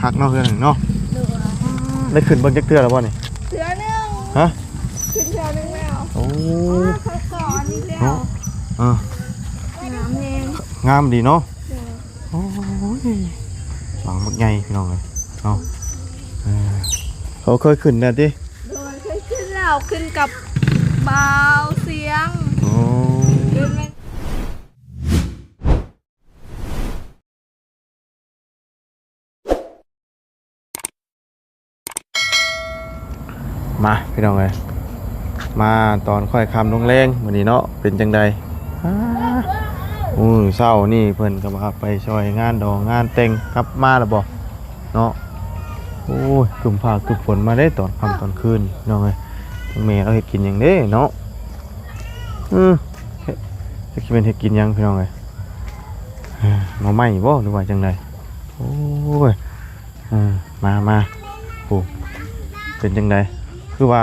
คักเนาะเพื่อนเนาะ ดู ได้ขึ้นเบิ่งจักเทื่อแล้วบ่นี่ เสือหนึ่ง ฮะ ขึ้นเสือหนึ่งแล้ว โอ้ เขาสอนนี่แล้ว อ่า น้ำเอง งามดีเนาะ เดี๋ยว โอ้ยหลังบักใหญ่พี่น้องเอ้ยเนาะเขาเคยขึ้นแน่ติ โดยเคยขึ้นแล้วขึ้นกับเบาเสียง โอ้ ขึ้นไหม มาพี่น้องเอ้ยมาตอนค่อยคำลงแรงมื้อนี้เนาะเป็นจังใดเช้านี่เพิ่นก็มาไปช่วยงานดองงานแต่งกลับมาแล้วบ่เนาะโอ้ยกลุ่มภาคกลุ่มฝนมาได้ตอนค่ำตอนคืนพี่น้องเอ้ยแม่เราเฮ็ดกินหยังเด้เนาะจะคิดเป็นเฮ็ดกินหยังพี่น้องเอ้ยหน่อไม้บ่หรือว่าจังไดโอ้ยมาโอ้เป็นจังไดคือว่า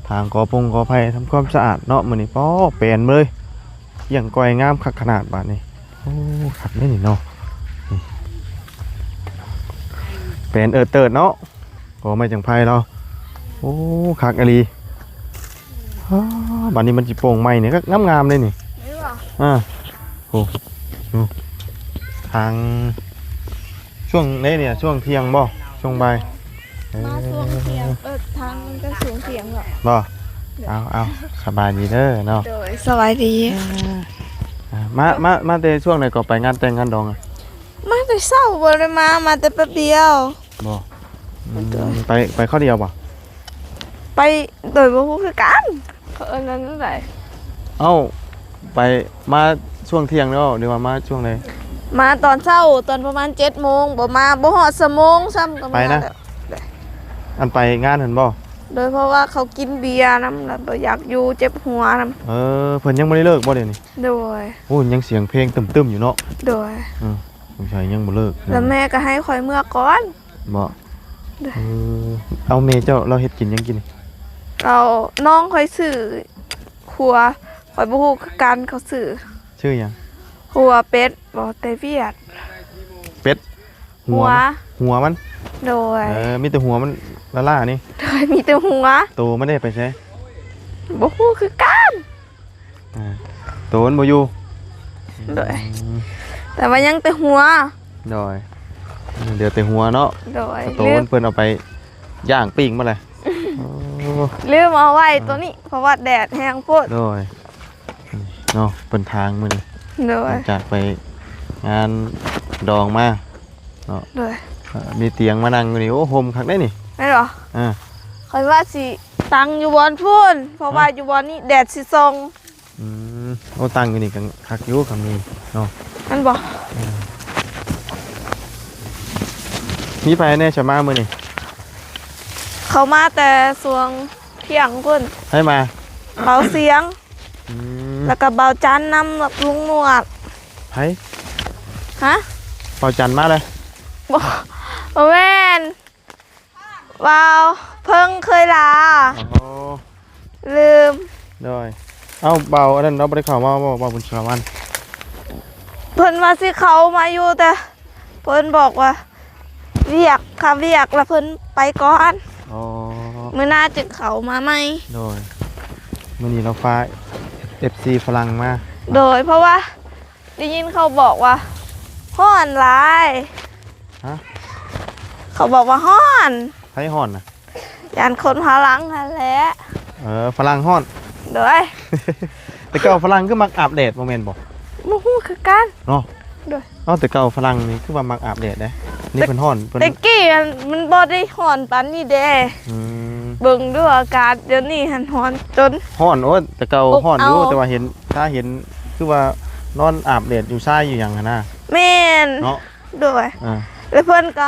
ทางกอไผ่ทำความสะอาดเนาะมื้อนี้ป้อเปลี่ยนเลยอย่างก้อยงามคักขนาดบาดนี้โอ้คักได้นี่เนาะเป็นเติดเนาะก็ไม่จังไผ่เราโอ้คักอลีบาดนี้มันสิโป่งใหม่นี่ก็งามๆเลยนี่ ไม่หรอ โอ้ดูทางช่วงนี้เนี่ยช่วงเที่ยงบ่ช่วงบ่าย มาสวงเสียงทางมันก็สวงเสียงหรอ บ่เอาสบายดีเด้อเนาะ โดยสบายดี มาแต่ช่วงไหนก็ไปงานแต่งงานดองอ่ะ มาแต่เศร้าบริมาแต่แป๊บเดียว บ่ไปข้อเดียวบ่ ไปโดยบ่ฮู้คือกันเขาเอิ้นนั้นนั่นแหละ เอ้าไปมาช่วงเที่ยงแล้วหรือว่ามาช่วงไหน มาตอนเช้าตอนประมาณ7 โมงบ่มาบ่ฮอดชั่วโมงซ้ำก็มา ไปนะ อันไปงานเห็นบ่ โดยเพราะว่าเขากินเบียร์นำแล้วบ่อยากอยู่เจ็บหัวนำ เพิ่นยังบ่ได้เลิกบ่เดี๋ยวนี้ โดย โอ้ยังเสียงเพลงตึมๆอยู่เนาะ โดย สงสัยยังบ่เลิก แล้วแม่ก็ให้คอยเมื่อก่อน บ่เอาเมเจ้าเราเฮ็ดกินยังกินนี่ เราน้องคอยสื่อครัวคอยบ่ฮู้คือกันเขาสื่อ ชื่อหยัง ครัวเป็ดบ่แต่เวียด เป็ดหัวมัน โดย มีแต่หัวมันละล่านี่ โดยมีแต่หัว โตไม่ได้ไปใช้ บ่ฮู้คือกัน โตมันบ่อยู่ โดยแต่ว่ายังแต่หัว โดยเดี๋ยวแต่หัวเนาะ โดย โตมันเพิ่นเอาไปย่างปิ้งมาเลย ลืมเอาไว้ตัวนี้เพราะว่าแดดแห้งโพด โดยเนาะเป็นทางมื้อนี้ โด ห ย ลังจากไปงานดองมาเนาะ โดย มีเตียงมานั่งอยู่นี่โอ้โฮมคักได้นี่ แม่นบ่ อ่า คอยว่าสิตั้งอยู่บอนพุ่นเพราะว่าอยู่บอนนี้แดดสิส่ง โอ้ตั้งอยู่นี่กันคักอยู่กับมีเนาะ มันบ่ มีไปแน่ชะมามื้อนี่ เขามาแต่สวงเที่ยงพุ่น ให้มา เบาเสียง อืม แล้วก็เบาจานนำแบบลุงหนวด ไผ ฮะ เป่าจันทร์มาเลย บ่แม่นเบาเพิ่งเคยลา อ๋อ ลืม โดยเอ้าเบาอันนั้นเราบ่ได้เข้ามาบ่บุญชลวัน เพิ่นว่าสิเขามาอยู่แต่เพิ่นบอกว่าเวียกแล้วเพิ่นไปก่อน อ๋อ มื้อหน้าจึงเขามาใหม่ โดยมื้อนี้เราฟ้า FC ฝรั่งมา โดยเพราะว่าได้ยินเขาบอกว่าฮ้อนหลาย ฮะ เขาบอกว่าฮ้อน ไผฮ้อนน่ะ ยานคนพลังนั่นแหละ ฝรั่งฮ้อน โดย แต่เก่าฝรั่งคือมักอาบแดดบ่แม่นบ่ บ่ฮู้คือกัน เนาะ โดย แต่เก่าฝรั่งนี่คือว่ามักอาบแดดเด้นี่เพิ่นฮ้อนเพิ่น แต่กี้มันบ่ได้ฮ้อนปานนี้เด้ อืม เบิ่งดูอากาศเดี๋ยวนี้หันฮ้อนจน ฮ้อนโอ้แต่เก่าฮ้อนอยู่ เอา แต่ว่าเห็นถ้าเห็นคือว่านอนอาบแดดอยู่ซ่ายอยู่หยังหั่นน่ะ แม่น เนาะ โดย อ่า แล้วเพิ่นก็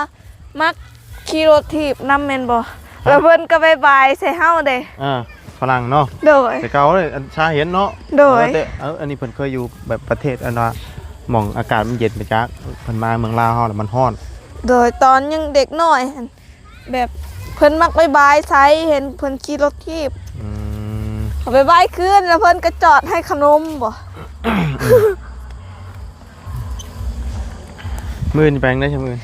มักขี่รถถีบนำแม่นบ่แล้วเพิ่นก็บายบายใส่เฮาเด้ ฝรั่งเนาะ โดย แต่เก่าเลยอันชาเห็นเนาะ โดย แต่อันนี้เพิ่นเคยอยู่แบบประเทศอันว่าหม่องอากาศมันเย็นไปจักเพิ่นมาเมืองลาวเฮาแล้วมันร้อน โดยตอนยังเด็กน้อยหั่นแบบเพิ่นมักบายบายใส่เห็นเพิ่นขี่รถถีบ อืม เขาบายบายคืนแล้วเพิ่นก็จอดให้ขนมบ่ มื้อนี้แปลงได้ใช่มื้อ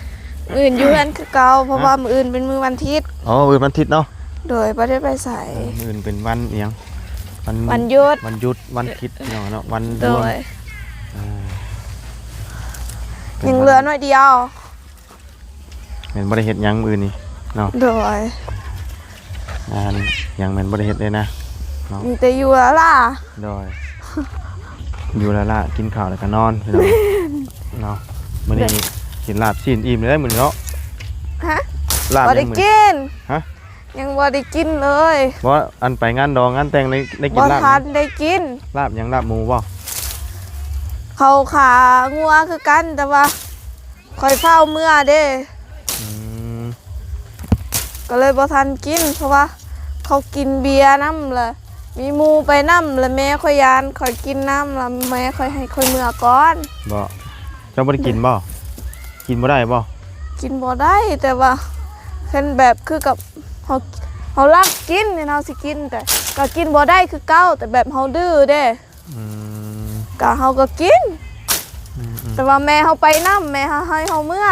มื้ออื่นอยู่เฮือนคือเก่าเพราะว่ามื้ออื่นเป็นมื้อวันอาทิตย์ อ๋อวันอาทิตย์เนาะ โดยบ่ได้ไปใส่ มื้ออื่นเป็นวันอิหยังวัน วันหยุด วันหยุดวันอาทิตย์เนาะวัน โด รวม ย ป็น ยัง วัน เหลือหน่อยเดียว แม่นบ่ได้เฮ็ดหยังมื้อนี้เนาะ โดย งานหยังแม่นบ่ได้เฮ็ดเลยนะ มีแต่อยู่แล้วล่ะ โดย อยู่แล้วล่ะกินข้าวแล้วก็นอนพี่น้องเนาะมื้อนี้กินลาบซีนอิ่มเลยมื้อนี้เนาะ ฮะ ลาบ บ่ ยั ได้ งมื้อ กิน ฮะ ยังบ่ได้กินเลย บ่อันไปงานดองงานแต่งได้กิ บ่ นลาบ ทัน ไหม ได้กิน ลาบหยังลาบหมูบ่ เขาขางัวคือกันแต่ว่าคอยเฝ้าเมื่อเด้ อืม ก็เลยบ่ทันกิน เพราะว่าเขากินเบียร์น้ำละมีหมูไปน้ำแล้วแม่คอยยานคอยกินน้ำแล้วแม่คอยให้คอยเมื่อก่อน บ่เจ้าบ่ได้กินบ่กินบ่ได้บ่ กินบ่ได้แต่ว่าเป็นแบบคือกับเขารักกินเนี่ยเราสิกินแต่ก็กินบ่ได้คือเก้าแต่แบบเขาดื้อเด้ อืม ก็เขาก็กิน อืม แต่ว่าแม่เขาไปน้ำแม่เขาให้เขาเมื่อ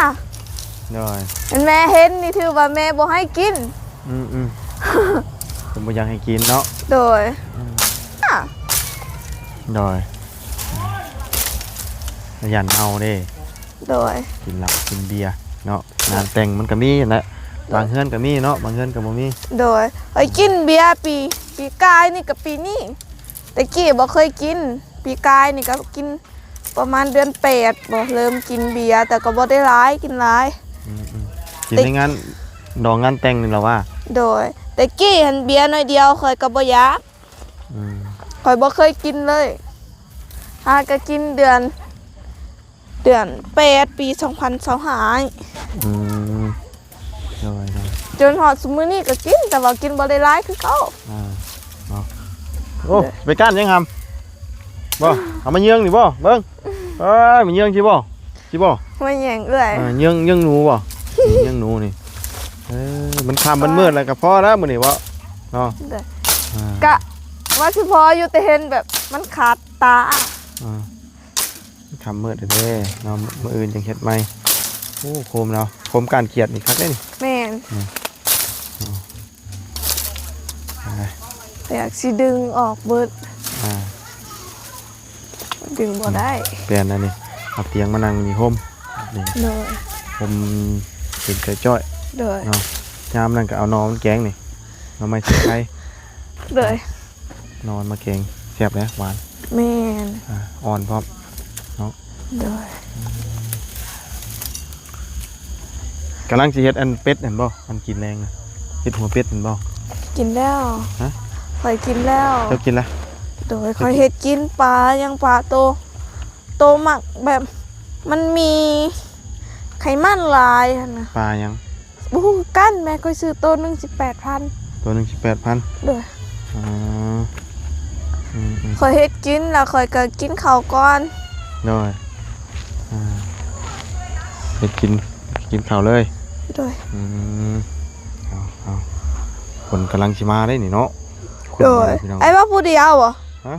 โดย แม่เห็นนี่ถือว่าแม่บ่ให้กิน อืมผมบ่อยากให้กินเนาะ โดยอ่ะ โดยยันเอาเด้ โดย กินเหล้ากินเบียร์เนาะงานแต่งมันก็มีแหละบางเฮือนก็มีเนาะบางเฮือนก็บ่มี โดยไอ้กินเบียร์ปีกายนี่กับปีนี้แต่กี้บ่เคยกินปีกายนี่ก็กินประมาณเดือน8บ่เริ่มกินเบียร์แต่ก็บ่ได้หลายกินหลาย อืมกินในงานดองงานแต่งนี่แหละว่า โดยแต่กี้หันเบียร์หน่อยเดียวเคยก็บ่อยาก อืม ข่อยบ่เคยกินเลยหาก็กินเดือน8ปี2025 อืมโดย จนฮอดซุมื้อนี้ก็กินแต่ว่ากินบ่ได้หลายคือเก่า เนาะโอ้ไปก้านยังหำบ่เอามาเยืองนี่บ่เบิ่งเอ้ยมาเยืองสิบ่ ไม่แย่งเอื้อย เยืองหนูบ่เยืองหนูนี่มันค่ำมันมืดแล้วก็พอแล้วมื้อนี้บ่เนาะ เด้อกะว่าสิพออยู่แต่เห็นแบบมันขาดตา ค่ำมืดเด้เนาะมื้ออื่นจังเฮ็ดใหม่โอ้โคมเนาะโคมการเกียดนี่คักเด้นี่ แม่นอยากสิดึงออกเบิด อ่า ดึงบ่ได้ เปลี่ยนอันนี้เอาเตียงมานั่งมีโฮมนี่ โดย ผมเป็นกระจ้อย โดย เนาะยามนั่นก็เอานอนแกงนี่เอาไม้ใส่ไข่ โดย นอนมาแกงแซ่บเลยหวาน แม่น อ่อนพร้อม โดย กำลังสิเฮ็ดอันเป็ดเห็นบ่อันกินแรงนะเฮ็ดหัวเป็ดเห็นบ่ กินแล้ว ฮะ ข่อยกินแล้ว เจ้ากินละ โดยข่อยเฮ็ดกินปลายังปลาโตหมักแบบมันมีไขมันหลายหั่นน่ะ ปลายัง บ่ฮู้กันแม่ข่อยซื้อโตหนึง 18,000 ตัวหนึง18,000 โดย อ๋ออืม ข่อยเฮ็ดกินแล้วข่อยก็กินข้าวก่อน โดยเฮ็ดกินข้าวเลย โดย เอาคนกำลังสิมาได้นี่เนาะคน โด มาย พี่น้อง ไอ้มาผู้เดียวบ่ ฮะ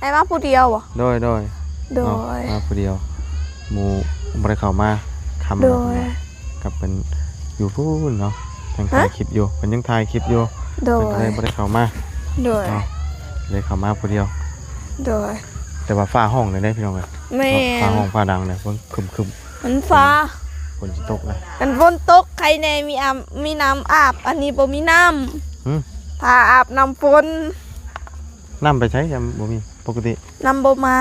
ไอ้มาผู้เดียวบ่ โดย โด เนาะ ย มาผู้เดียวหมู่บ่ได้เข้ามาคำ โด แล้ว ย กับเป็นอยู่พู้นเนาะยังถ่ายคลิปอยู่เป็นยังถ่ายคลิปอยู่ โด เป็น ย ก็เลยบ่ได้เข้ามา โดย เนาะเลยเข้ามาผู้เดียว โดย แต่ว่าฟ้าห้องเลยได้พี่น้องเอ้ย แม่ ฟ้าห้องฟ้าดังเนี่ยเพิ่นคึม มันฟ้า ๆฝนสิตกเลย มันฝนตกใครแน่มีน้ำอาบ อันนี้บ่มีน้ หืม ำถ้าอาบน้ำฝน น้ำไปใช้ยังบ่มีปกติ น้ำบ่มา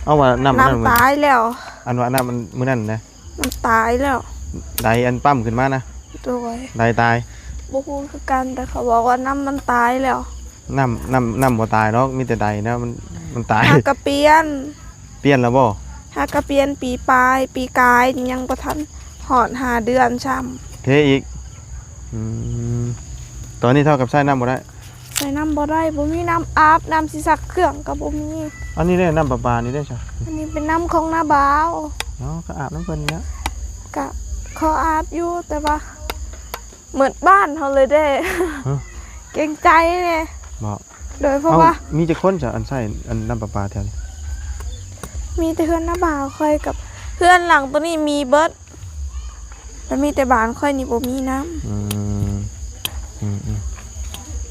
เอาว่าน้ำนั่น น้ำตายแล้ว อันว่าน้ำมันมื้อนั้นนะ มันตายแล้ว ใดอันปั๊มขึ้นมานะ โดย ใดตาย บ่ฮู้คือกันแต่เขาบอกว่าน้ำมันตายแล้ว น้ำบ่ตายเนาะมีแต่ใดนะมันตาย หากระเปียน เปลี่ยนแล้วบ่ หากระเปียนปีปลายปีกายนี่ยังบ่ทันหอด5 เดือนช้ำ เทอีกอืมตอนนี้เท่ากับใช้น้ำบ่ได้ ใส่น้ำบ่ได้บ่มีน้ำอาบน้ำสิซักเครื่องก็บ่มี อันนี้ได้น้ำประปานี่ได้ใช่ อันนี้เป็นน้ำของนาบ่าว เนาะก็อาบน้ำเพิ่นนี่นะ กะขออาบอยู่แต่ว่าเหมือนบ้านเขาเลยเด้ เกรงใจเนี่ย บ่ โดยเพราะว่า มีจะคนจะอันใส่อันน้ำประปาแถวนี้ มีแต่เพื่อนนาบ่าวเคยกับเพื่อนหลังตัวนี้มีเบิร์ด แล้วมีแต่บ้านค่อยนี่บ่มีน้ำ อืม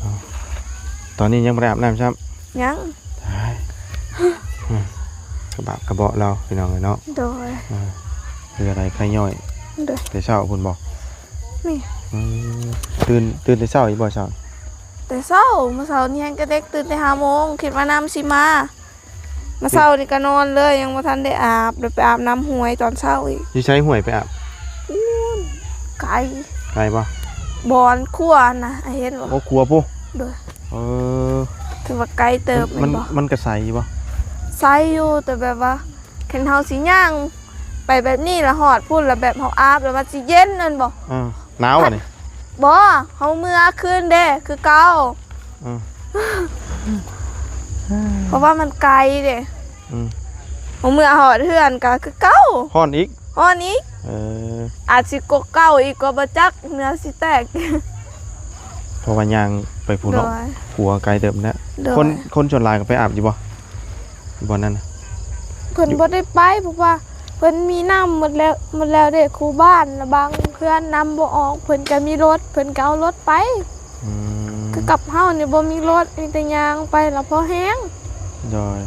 เอาตอนนี้ยังบ่ได้อาบน้ำครับ ยัง ใช่กระบะกระเบาะเราพี่น้องเลยเนาะ โดย คืออะไรไข่ย่อย โดย แต่เช้าคุณบอก นี่ อืมตื่นแต่เช้าอีกบ่เช้า แต่เช้าเมื่อเช้านี่แฮงก็เด็กตื่นแต่5 โมงคิดว่าน้ำสิมาเมื่อเช้านี่ก็นอนเลยยังบ่ทันได้อาบเดี๋ยวไปอาบน้ำห้วยตอนเช้าอีก ที่ใช้ห่วยไปอาบ ไกล ไกลบ่ บอนคั่วนะไอ้เห็นบ่ โอ้ครัวปุ๊ โดย เออ ถือว่าไกลเติบ มัน แบ่ มันกระใสบ่ ไซอยู่แต่แบบว่าเห็นเฮาสิย่างไปแบบนี้ละหอดพูดแล้วแบบเฮาอาบแล้วมันสิเย็นนั่นบ่ หนาวอ่ะนี่ บ่เฮาเมื่อคืนเด้คือเก่า อืม เพราะว่ามันไกลเด้ อืม เฮาเมื่อหอดเฮือนก็คือเก่า ฮ้อนอีก ฮอดนี้ เออ อาจสิกกเก่าอีกก็บ่จักเนื้อสิแตก เพราะว่ายางไปผู้ โด เนาะ ย หัวไกลเติมนะ โดย คนชนลายก็ไปอาบอยู่บ่อยู่บ่นั่นน่ะ เพิ่นบ่ได้ไปเพราะว่าเพิ่นมีน้ำหมดแล้วเด้ครูบ้านแล้วบางเพื่อนนำบ่ออกเพิ่นก็มีรถเพิ่นก็เอารถไป อืม คือกับเฮานี่บ่มีรถมีแต่ยางไปแล้วพอแห้ง จอย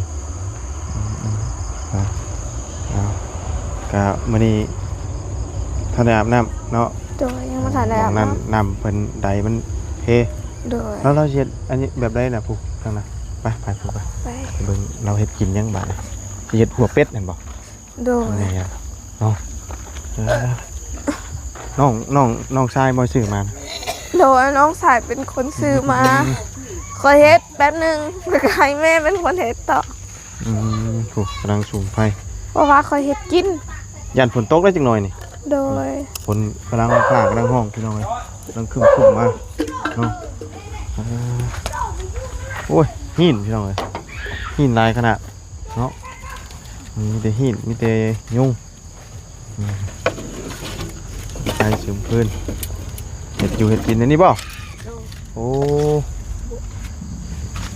เอาก็มื้อนี้ท่านได้อาบน้ำเนาะ โดยยังบ่ทันได้อาบ นั้น น้ำ น้ำเพิ่นใดมันเพ โดย แล้วเราเฮ็ดอันนี้แบบใดน่ะผู้ทางน่ะไปผู้ไป ไป เบิ่งเราเฮ็ดกินยังบาดนี่สิเฮ็ดหัวเป็ดนั่นบ่ โดย นี่ครับเนาะเออน้องชายบ่ซื้อมานะ โดยน้องสายเป็นคนซื้อมาขอเฮ็ดแป๊บหนึงแล้วก็ให้แม่เป็นคนเฮ็ดต่อ ผู้กำลังสูงไฟ เพราะว่าขอเฮ็ดกิน ยันฝนตกได้จังหน่อยนี่ โดย ฝนกำลังผ่ากำลังห้องพี่น้องเอ้ยกำลังคึมๆมาเนาะเออโอ้ยหินพี่น้องเอ้ยหินหลายขนาดเนาะมีแต่หินมีแต่ยุงใจสูงขึ้นเห็ดอยู่เห็ดกินอันนี้บ่โอ้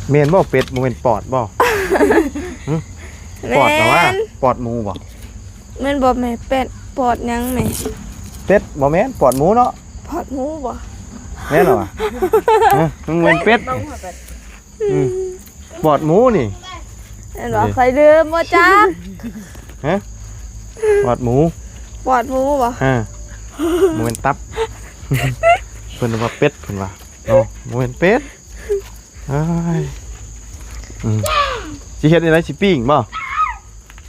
เมนบ่เป็ดบ่เมนปอดบ่ปอดแต่ว่าปอดหมูบ่ แม่นบ่แม่เป็ดปอดหยังแม่ เป็ดบ่แม่นปอดหมูเนาะ ปอดหมูบ่ แม่นเหรอวะมึงเมนเป็ดปอดหมูนี่ แม่นบ่ใครลืมบ่จัก ฮะปอดหมู ปอดหมูบ่ หมูเป็นตับ เพิ่นว่าเป็ดเพิ่นว่าเนาะหมูเป็นเป็ดเอ้ยสิเฮ็ดอะไรสิปิ้งบ่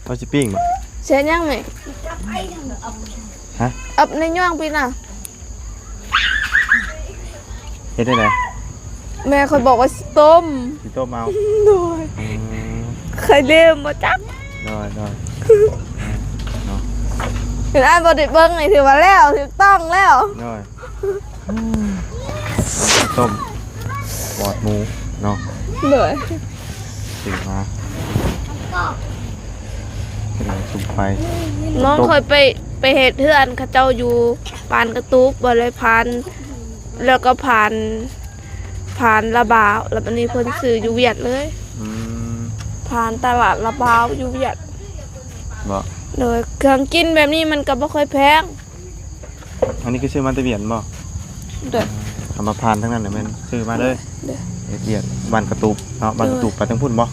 เอาสิปิ้งบ่ เสียยังแม่ ฮะ อับในย่องพี่น่ะ เฮ็ดได้ได แม่เคยบอกว่าสิต้ม สิต้มเอา โดยเคยลืมบ่จัก ได้ เห็นอ้ายบ่ได้เบิ่งนี่ถือว่าแล้วถูกต้องแล้ว ได้ต้มปอดหมูเนาะ โดย ตื่นมากำลังสุกไฟ น้องเคยไปเฮ็ดเฮือนเขาเจ้าอยู่ปานกระตูบบ่เลยผ่านแล้วก็ผ่านระบาวแล้วอันนี้เพิ่นซื้ออยู่เวียดเลย อืม ผ่านตลาดระบาวอยู่เวียด บ่ โดยเครื่องกินแบบนี้มันก็บ่ค่อยแพง อันนี้คือซื้อมาแตะเวียนบ่ โดย ทำมาผ่านทั้งนั้นน่ะแม่นซื้อมาเลย เด้อ เฮ็ดเวียนบ้านกระตุกเนาะบ้านกระตุกไปทั้งพุ่นบ่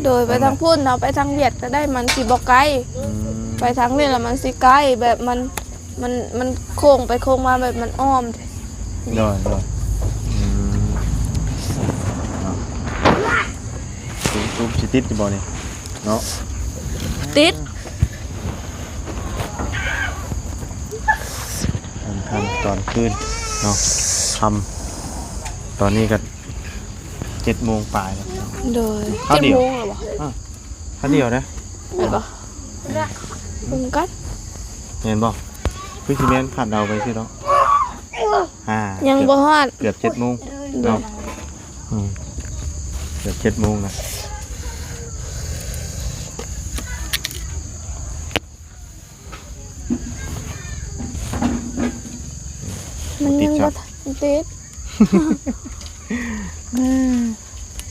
โดยไปทางพุ่นเนาะไปทางเวียดก็ได้มันสิบ่ไกล อืม ไปทางนี้แล้วมันสิไกลแบบมันโค้งไปโค้งมาแบบมันอ้อม ได้อืมตูมสิติดอยู่บ่นี่เนาะ ติด ทำตอนคืนเนาะทำตอนนี้ก็7:00 นปลายแล้ว โดย เอาเดี๋ยว 7 โมงแล้วบ่ ถ้าเดียวนะ เห็นบ่ปรุงกัน เห็นบ่คือสิแม่นผ่านเดาไปซิเนาะยังบ่ฮอด เกือบ7:00 นเนาะเกือบ7:00 นนะ มันยังบ่ทันติด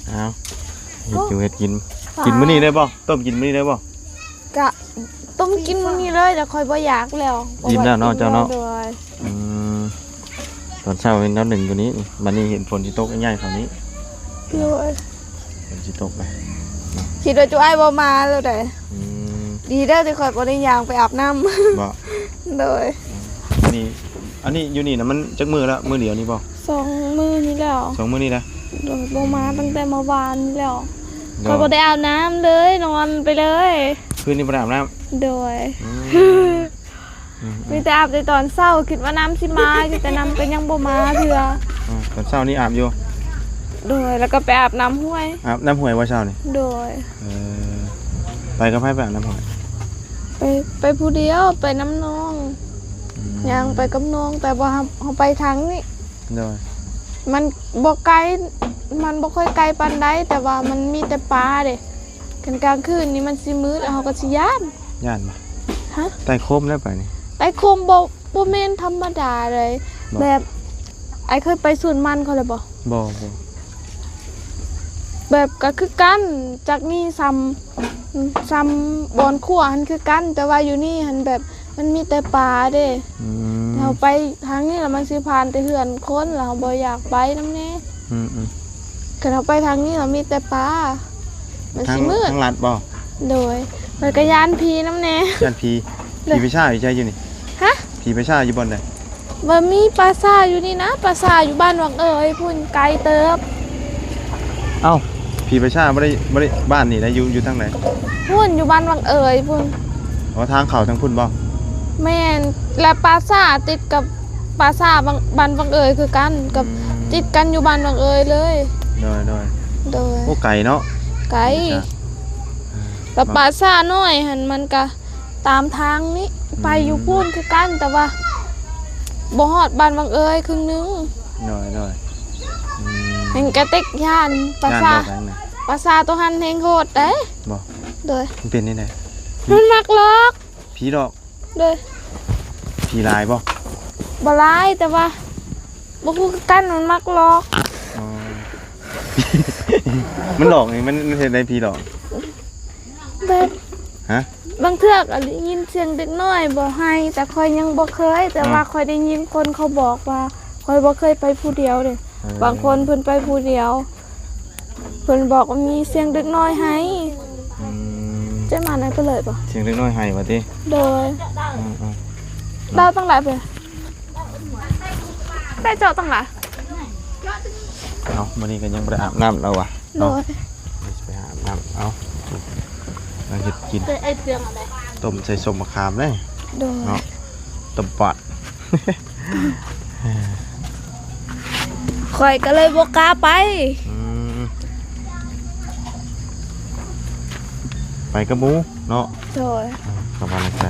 เอาเฮ็ดอยู่เฮ็ดกินมื้อนี้ได้บ่ต้มกินมื้อนี้ได้บ่ กะต้ม มากินมื้อนี้เลยแต่คอยบ่อยากแล้ว ยิ้มแล้วเนาะเจ้าเนาะ โดย อืมตอนเช้าเป็นน้ำหนึ่งตัวนี้มันนี่เห็นฝนที่ตกง่ายๆคราวนี้ โดย ฝนที่ตกไป คิดว่าจุ้ายบ่มาแล้วได้ อืม ดีเด้อที่คอยบ่ได้ย่างไปอาบน้ำ บ่ โดย อันนี้อยู่นี่นะมันจักมือละมือเดียวนี่บ่ 2 มื้อนี้แล้ว 2 มื้อนี่นะ โดยบ่มาตั้งแต่เมื่อวานนี้แล้วคอยบ่ได้อาบน้ำเลยนอนไปเลย คืนนี้บ่ได้อาบน้ำ โดย อืม มีแต่อาบในตอนเช้าคิดว่าน้ำสิมาคิดแต่น้ำก็ยังบ่มาเถื่อ ตอนเช้านี่อาบอยู่ โดยแล้วก็ไปอาบน้ำห้วย อาบน้ำห้วยว่าเช้านี่ โดย เออไปกับไผไปอาบน้ำห้วย ไปผู้เดียวไปน้ำนอง ยังไปกับน้องแต่ว่าเขาไปทางนี้ โดย มันบ่ไกลมันบ่ค่อยไกลปานใดแต่ว่ามันมีแต่ปลาเด้กลางคืนนี่มันสิมืดแล้วเขาก็สิย้าน ย่านบ่ ฮะ ใต้โคมแล้วไปนี่ ไอ้โคมบ่แม่นธรรมดาเลย บ่ แบบไอ้เคยไปสวนมันเขาเลยบ่ บ่ แบบก็คือกันจากนี่ซ้ำบอนขั่วหันคือกัน แต่ว่าอยู่นี่หันแบบมันมีแต่ปลาเด้ อืม เราไปทางนี้แล้วมันสิผ่านแต่เหือนคนเราบ่อยากไปนำแน่ อืม คือเราไปทางนี้เรามีแต่ปลา มัน ทาง สิมืด ทางลัดบ่ โดยมันก็ยานพีน้ำแน่ ย่านผีไปชาอยู่ใจอยู่นี่ ฮะ ผีไปชาอยู่บ่อนใด บ่มีปลาซ่าอยู่นี่นะปลาซ่าอยู่บ้านวังเอ๋ยพุ่นไกลเติบ เอ้าผีไปชาบ่ได้บ้านนี่นะอยู่ทางไหน พุ่นอยู่บ้านวังเอ๋ยพุ่น อ๋อทางเขาทางพุ่นบ่ แม่นและปลาซ่าติดกับปลาซ่าบ้านวังเอ๋ยคือกันกับติดกันอยู่บ้านวังเอ๋ยเลย โดย โดย โอ้ไก่เนาะ ไกลแล้วปลาซ่าน้อยหันมันก็ตามทางนี้ไปอยู่พุ่นคือกันแต่ว่าบ่ฮอดบ้านวังเอ๋ยครึ่งนึง โดยอืม เห็นกระติกย่านปลา ย่าน ซา บ่ทางไหน ปลาซาตัวหันเฮงโหดเด้ บ่ โดย มันเป็นนี่ไหน มันมักลอก ผีดอก โดย ผีลายบ่ บ่ร้ายแต่ว่าบ่คือกันมันมักลอก อ๋อ มันหลอกนี่มันเห็นได้ผีดอก แบบ ฮะ บางเทื่อก็ได้ยินเสียงเด็กน้อยบ่ให้แต่คอยยังบ่เคย แต่ว่าคอยได้ยินคนเขาบอกว่าคอยบ่เคยไปผู้เดียวเด้บางคนเพิ่นไปผู้เดียวเพิ่นบอกว่ามีเสียงเด็กน้อยให้ อืม จะมาไหนไปเลยบ่ เสียงเล็กน้อยให้ว่าติ โดย อืม ดาวตั้งหลายไปได้เจาะตั้งหลาย เอามื้อนี้ก็ยังบ่ได้อาบน้ำแล้วว่ะ โด เนาะ ย ไปหาอาบน้ำเอาเราเฮ็ดกิน ไอ้เตียงอะไร ต้มใส่ส้มมะขามเลย โดย เนาะต้มปอด ข่อยก็เลยบอกกล้าไป อืมไปกับหมูเนาะ โดย กลับมาเลยจ้ะ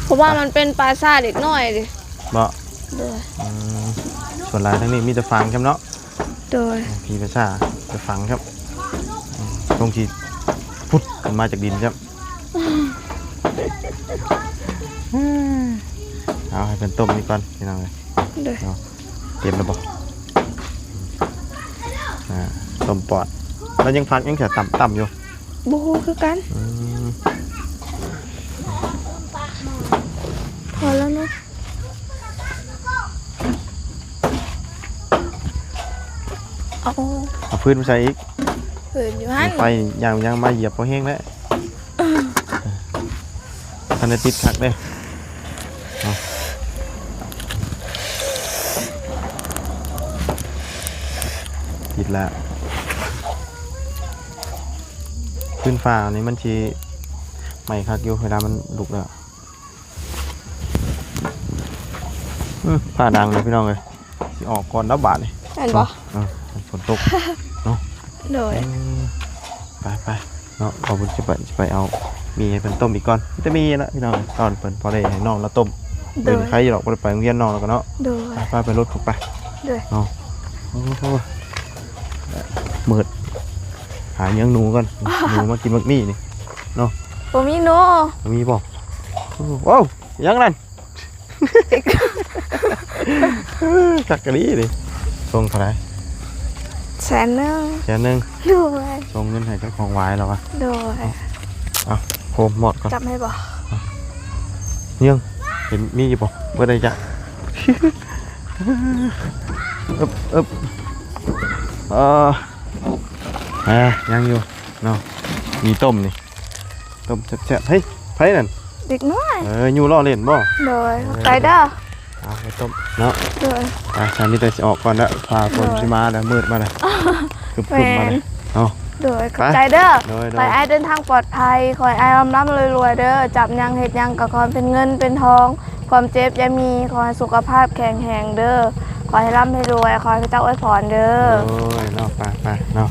เพราะว่ามันเป็นปลาซาเด็กน้อยดิ บ่ โดย อืมส่วนหลายทั้งนี้มีแต่ฟังครับเนาะ โดย พี่ประชาจะฟังครับตรงที่พุทธขึ้นมาจากดินครับเอาให้เป็นต้มนี่ก่อนพี่น้องเลย โดย เตรียมระบบต้มปอดแล้วยังฟักยังแค่ต่ำอยู่ บูคือกัน อืม พอแล้วเนาะเอา เอาพื้นมาใส่อีก เหินอยู่ฮั่น ไปยังมาเหยียบพอแห้งแล้วทันได้ติดขักเลยเอาติดแล้วพื้นฟ้าอันนี้มันชีไม่คักอยู่เวลามันลุกแล้วผ้าดังเลยพี่น้องเลยสิออกก่อนแล้วบาทเลย เห็นปะ ฝนตกเนาะ โดย ไปเนาะขอบคุณจะไปเอามีให้เป็นต้มอีกก่อนจะมีแล้วพี่น้องตอนเปิดพอได้ให้น้องแล้วต้ม โด เดิน ย ใครหรอกไปโรงเรียนน้องแล้วก็เนาะ โดย ไปรถถูกไป โดย เนาะโอ้โหมืดหาเนื้อหนูก่อนหนูมากินมักมี่นี่ บ่มีโน มีบ่ว้าวยังนั่นจักกะลีเลย ส่งเท่าไหร่ แสนหนึง แค่นึง โดย ส่งเงินให้เจ้าของไว้แล้ววะ โดย โคมหมดก่อน จับให้บ่ ยังเห็นมีอยู่บ่เมื่อใดจะ อึบอึบยังอยู่เนาะมีต้มนี่ต้มแซ่บๆเฮ้ยไผนั่น เด็กน้อย อยู่ล่อเล่นบ่ โดยไปเด้อ เอาไปต้มเนาะ โดย ฉันนี่แต่สิออกก่อนละพาคนสิมาแล้วมืดมาเลยกึบๆมาเลยเอา โดยขอบใจเด้อ โดย ขอให้อ้ายเดินทางปลอดภัยขอให้อ้ายร่ำรวยๆเด้อจับยังเฮ็ดยังก็ขอให้เป็นเงินเป็นทอง ความเจ็บอย่ามีขอให้สุขภาพแข็งแรงเด้อขอให้ร่ำให้รวยขอให้พระเจ้าอวยพรเด้อ โอ้ยเนาะไปเนาะ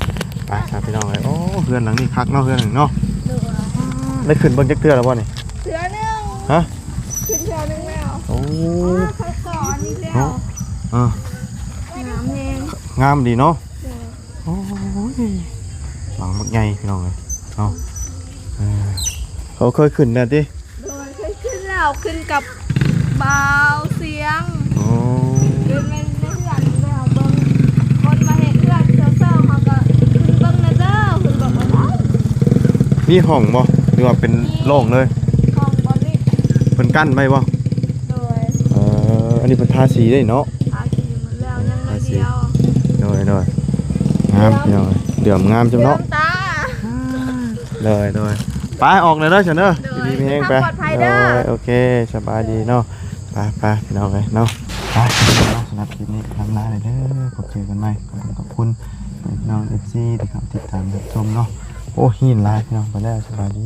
ไปครับพี่น้องเลยโอ้เพื่อนหลังนี่คักเนาะเพื่อนหลังเนาะได้ขึ้นเบิ่งจักเทื่อแล้วบ่นี่ เสือหนึง ฮะ ขึ้นเสือหนึงแล้ว โอ้ เขาสอนนี่แล้ว เนาะอ่า น้ำเอง งามดีเนาะโอ้ยหลังบักใหญ่พี่น้องเลยเอาเขาเคยขึ้นแน่ติ โดยเคยขึ้นแล้วขึ้นกับเบาเสียง โอ้ เดินไปในเรือนแล้วเบิ่งคนมาเห็นเรือนเซลเขาก็ขึ้นเบิ่งนะเด้อขึ้นบอกว่าได้ มีห้องบ่หรือว่าเป็นโล่งเลย ของบอดี้ เพิ่นกั้นไว้บ่ โดย อันนี้เป็นทาสีได้เนาะ อาขี่หมดแล้วยังไม่เดียว โดยงามพี่น้องเดือมงามจัง เรื่อ เนาะ งตา โดยไปออกเลยเด้อฉันเด้อ โดย ดีๆมีเองไป ปลอดภัยเด้อ โอเคสบายดีเนาะไปพี่น้องเลยเนาะไปสำหรับคลิปนี้ทำลาเลยเด้อพบเจอกันใหม่ขอบคุณพี่น้อง FC ที่เข้าติดตามรับชมเนาะโอ้หินลายพี่น้องไปแล้วสบายดี